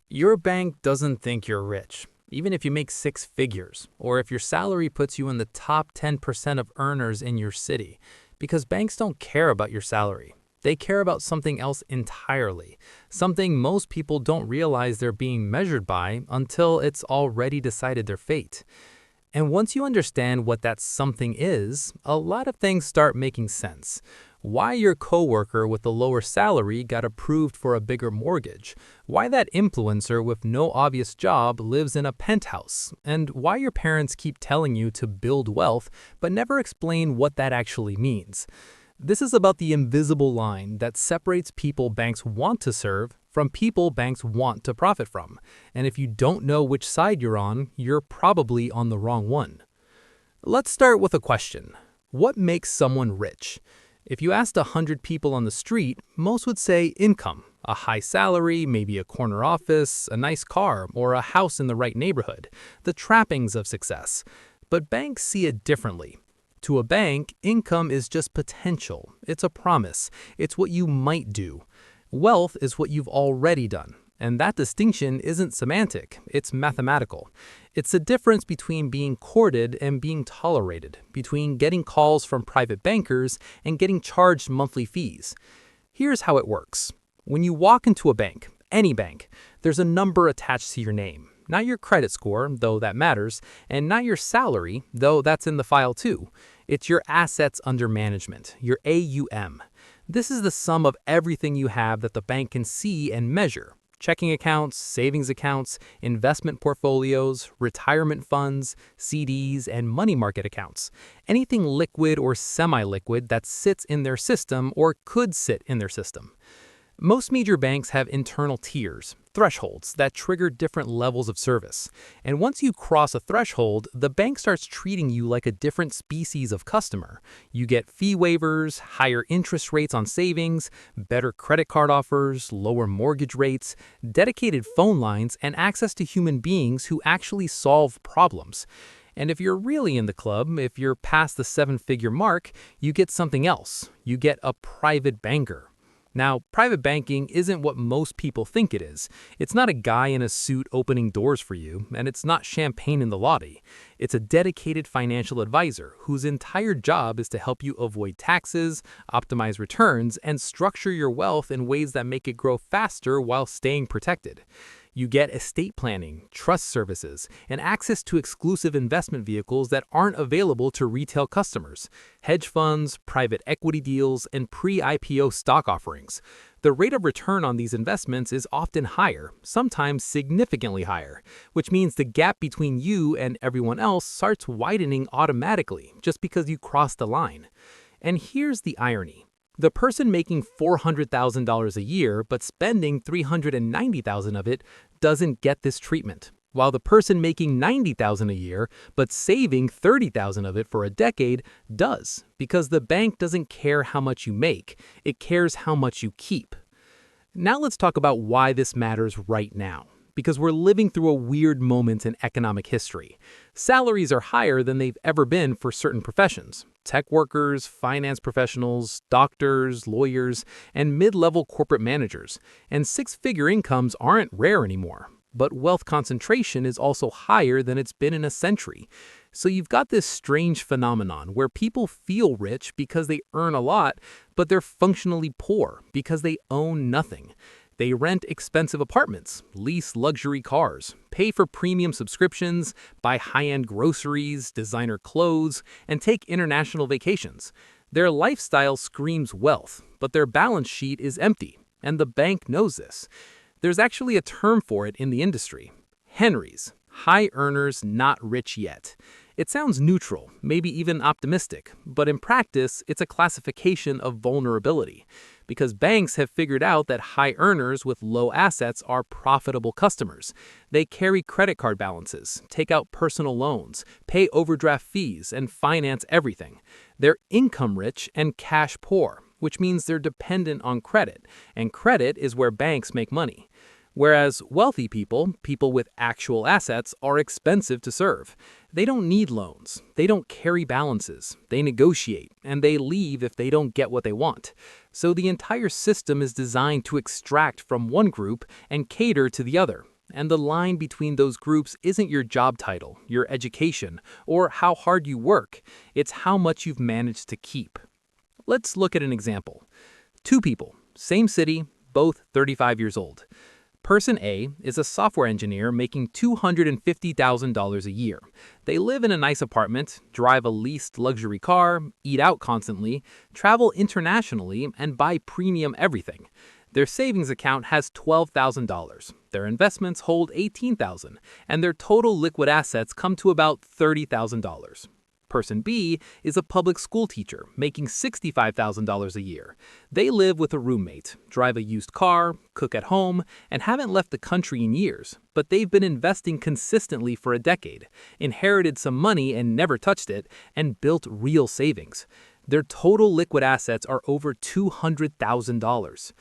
Your bank doesn't think you're rich, even if you make six figures, or if your salary puts you in the top 10% of earners in your city, because banks don't care about your salary. They care about something else entirely, something most people don't realize they're being measured by until it's already decided their fate. And once you understand what that something is, a lot of things start making sense. Why your coworker with the lower salary got approved for a bigger mortgage, why that influencer with no obvious job lives in a penthouse, and why your parents keep telling you to build wealth but never explain what that actually means. This is about the invisible line that separates people banks want to serve from people banks want to profit from. And if you don't know which side you're on, you're probably on the wrong one. Let's start with a question. What makes someone rich? If you asked 100 people on the street, most would say income, a high salary, maybe a corner office, a nice car, or a house in the right neighborhood, the trappings of success. But banks see it differently. To a bank, income is just potential. It's a promise. It's what you might do. Wealth is what you've already done. And that distinction isn't semantic, it's mathematical. It's the difference between being courted and being tolerated, between getting calls from private bankers and getting charged monthly fees. Here's how it works. When you walk into a bank, any bank, there's a number attached to your name. Not your credit score, though that matters, and not your salary, though that's in the file too. It's your assets under management, your AUM. This is the sum of everything you have that the bank can see and measure. Checking accounts, savings accounts, investment portfolios, retirement funds, CDs, and money market accounts. Anything liquid or semi-liquid that sits in their system or could sit in their system. Most major banks have internal tiers, thresholds, that trigger different levels of service. And once you cross a threshold, the bank starts treating you like a different species of customer. You get fee waivers, higher interest rates on savings, better credit card offers, lower mortgage rates, dedicated phone lines, and access to human beings who actually solve problems. And if you're really in the club, if you're past the seven-figure mark, you get something else. You get a private banker. Now, private banking isn't what most people think it is. It's not a guy in a suit opening doors for you, and it's not champagne in the lobby. It's a dedicated financial advisor whose entire job is to help you avoid taxes, optimize returns, and structure your wealth in ways that make it grow faster while staying protected. You get estate planning, trust services, and access to exclusive investment vehicles that aren't available to retail customers, hedge funds, private equity deals, and pre-IPO stock offerings. The rate of return on these investments is often higher, sometimes significantly higher, which means the gap between you and everyone else starts widening automatically just because you crossed the line. And here's the irony. The person making $400,000 a year but spending $390,000 of it doesn't get this treatment, while the person making $90,000 a year but saving $30,000 of it for a decade does, because the bank doesn't care how much you make, it cares how much you keep. Now let's talk about why this matters right now. Because we're living through a weird moment in economic history. Salaries are higher than they've ever been for certain professions. Tech workers, finance professionals, doctors, lawyers, and mid-level corporate managers. And six-figure incomes aren't rare anymore. But wealth concentration is also higher than it's been in a century. So you've got this strange phenomenon where people feel rich because they earn a lot, but they're functionally poor because they own nothing. They rent expensive apartments, lease luxury cars, pay for premium subscriptions, buy high-end groceries, designer clothes, and take international vacations. Their lifestyle screams wealth, but their balance sheet is empty, and the bank knows this. There's actually a term for it in the industry. Henrys, high earners not rich yet. It sounds neutral, maybe even optimistic, but in practice, it's a classification of vulnerability. Because banks have figured out that high earners with low assets are profitable customers. They carry credit card balances, take out personal loans, pay overdraft fees, and finance everything. They're income rich and cash poor, which means they're dependent on credit, and credit is where banks make money. Whereas wealthy people, people with actual assets, are expensive to serve. They don't need loans, they don't carry balances, they negotiate, and they leave if they don't get what they want. So the entire system is designed to extract from one group and cater to the other. And the line between those groups isn't your job title, your education, or how hard you work. It's how much you've managed to keep. Let's look at an example. Two people, same city, both 35 years old. Person A is a software engineer making $250,000 a year. They live in a nice apartment, drive a leased luxury car, eat out constantly, travel internationally, and buy premium everything. Their savings account has $12,000. Their investments hold $18,000, and their total liquid assets come to about $30,000. Person B is a public school teacher making $65,000 a year. They live with a roommate, drive a used car, cook at home, and haven't left the country in years, but they've been investing consistently for a decade, inherited some money and never touched it, and built real savings. Their total liquid assets are over $200,000.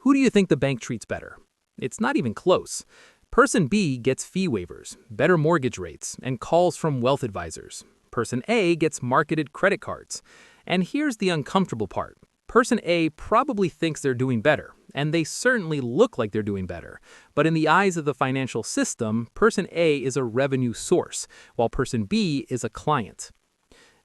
Who do you think the bank treats better? It's not even close. Person B gets fee waivers, better mortgage rates, and calls from wealth advisors. Person A gets marketed credit cards. And here's the uncomfortable part. Person A probably thinks they're doing better, and they certainly look like they're doing better. But in the eyes of the financial system, Person A is a revenue source, while Person B is a client.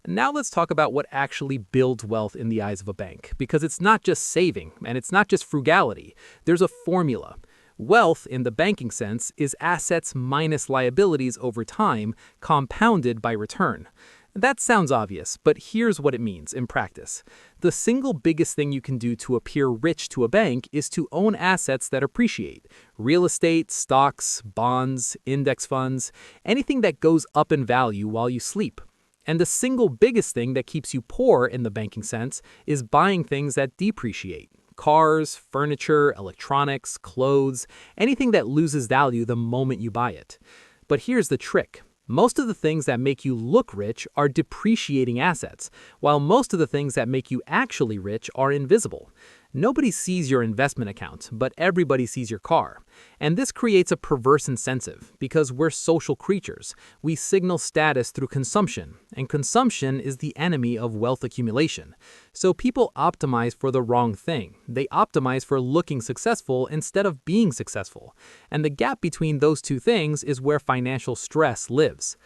Now let's talk about what actually builds wealth in the eyes of a bank, because it's not just saving, and it's not just frugality. There's a formula. Wealth, in the banking sense, is assets minus liabilities over time, compounded by return. That sounds obvious, but here's what it means in practice. The single biggest thing you can do to appear rich to a bank is to own assets that appreciate. Real estate, stocks, bonds, index funds, anything that goes up in value while you sleep. And the single biggest thing that keeps you poor in the banking sense is buying things that depreciate. Cars, furniture, electronics, clothes, anything that loses value the moment you buy it. But here's the trick. Most of the things that make you look rich are depreciating assets, while most of the things that make you actually rich are invisible. Nobody sees your investment account, but everybody sees your car. And this creates a perverse incentive, because we're social creatures. We signal status through consumption, and consumption is the enemy of wealth accumulation. So people optimize for the wrong thing. They optimize for looking successful instead of being successful. And the gap between those two things is where financial stress lives.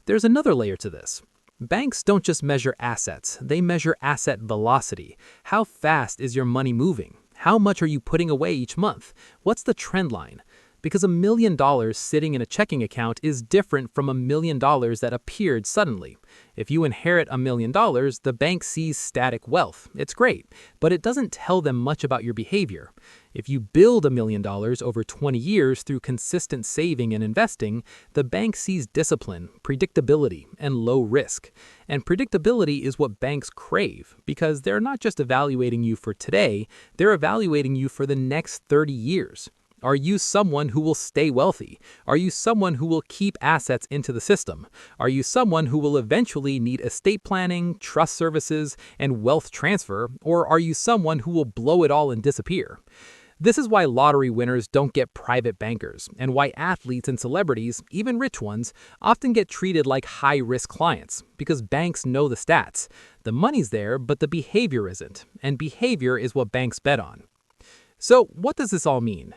There's another layer to this. Banks don't just measure assets, they measure asset velocity. How fast is your money moving? How much are you putting away each month? What's the trend line? Because $1 million sitting in a checking account is different from $1 million that appeared suddenly. If you inherit $1 million, the bank sees static wealth. It's great, but it doesn't tell them much about your behavior. If you build $1 million over 20 years through consistent saving and investing, the bank sees discipline, predictability, and low risk. And predictability is what banks crave, because they're not just evaluating you for today, they're evaluating you for the next 30 years. Are you someone who will stay wealthy? Are you someone who will keep assets into the system? Are you someone who will eventually need estate planning, trust services, and wealth transfer? Or are you someone who will blow it all and disappear? This is why lottery winners don't get private bankers, and why athletes and celebrities, even rich ones, often get treated like high-risk clients, because banks know the stats. The money's there, but the behavior isn't, and behavior is what banks bet on. So what does this all mean?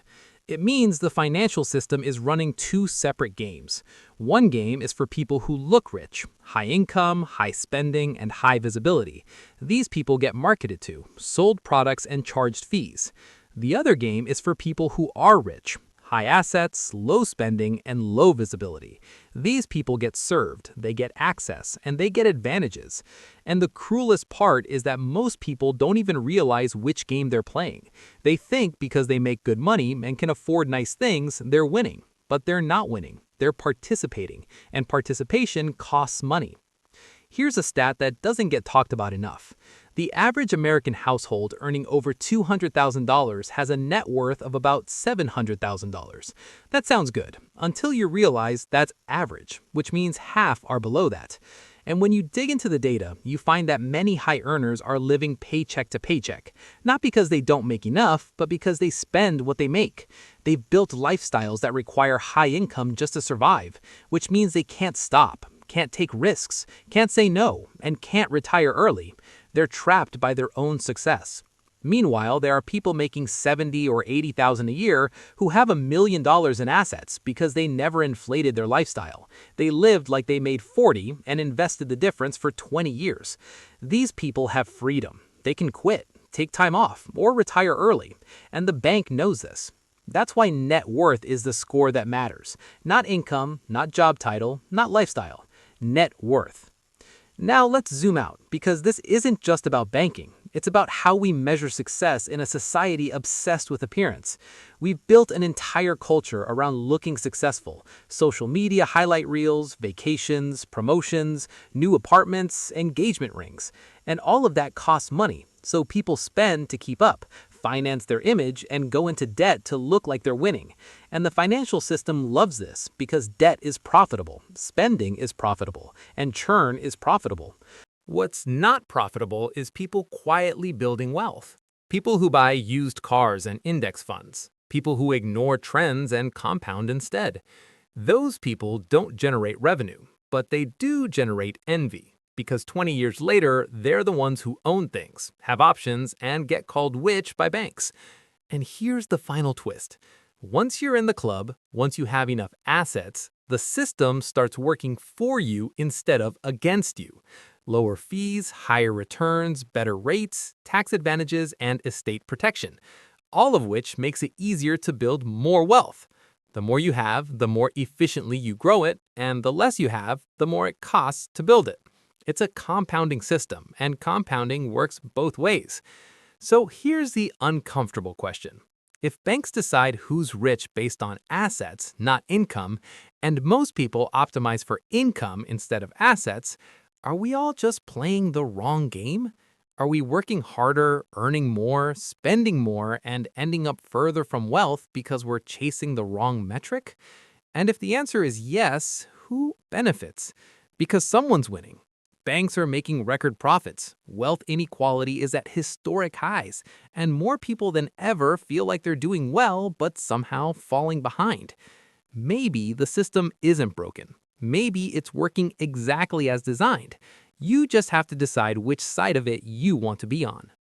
It means the financial system is running two separate games. One game is for people who look rich, high income, high spending, and high visibility. These people get marketed to, sold products, and charged fees. The other game is for people who are rich, high assets, low spending, and low visibility. These people get served, they get access, and they get advantages. And the cruelest part is that most people don't even realize which game they're playing. They think because they make good money and can afford nice things, they're winning. But they're not winning. They're participating, and participation costs money. Here's a stat that doesn't get talked about enough. The average American household earning over $200,000 has a net worth of about $700,000. That sounds good, until you realize that's average, which means half are below that. And when you dig into the data, you find that many high earners are living paycheck to paycheck, not because they don't make enough, but because they spend what they make. They've built lifestyles that require high income just to survive, which means they can't stop, can't take risks, can't say no, and can't retire early. They're trapped by their own success. Meanwhile, there are people making 70 or 80,000 a year who have $1 million in assets because they never inflated their lifestyle. They lived like they made 40 and invested the difference for 20 years. These people have freedom. They can quit, take time off, or retire early, and the bank knows this. That's why net worth is the score that matters. Not income, not job title, not lifestyle. Net worth. Now let's zoom out, because this isn't just about banking. It's about how we measure success in a society obsessed with appearance. We've built an entire culture around looking successful. Social media highlight reels, vacations, promotions, new apartments, engagement rings. And all of that costs money, so people spend to keep up, finance their image, and go into debt to look like they're winning. And the financial system loves this because debt is profitable, spending is profitable, and churn is profitable. What's not profitable is people quietly building wealth. People who buy used cars and index funds. People who ignore trends and compound instead. Those people don't generate revenue, but they do generate envy. Because 20 years later, they're the ones who own things, have options, and get called rich by banks. And here's the final twist. Once you're in the club, once you have enough assets, the system starts working for you instead of against you. Lower fees, higher returns, better rates, tax advantages, and estate protection. All of which makes it easier to build more wealth. The more you have, the more efficiently you grow it, and the less you have, the more it costs to build it. It's a compounding system, and compounding works both ways. So here's the uncomfortable question. If banks decide who's rich based on assets, not income, and most people optimize for income instead of assets, are we all just playing the wrong game? Are we working harder, earning more, spending more, and ending up further from wealth because we're chasing the wrong metric? And if the answer is yes, who benefits? Because someone's winning. Banks are making record profits, wealth inequality is at historic highs, and more people than ever feel like they're doing well but somehow falling behind. Maybe the system isn't broken. Maybe it's working exactly as designed. You just have to decide which side of it you want to be on.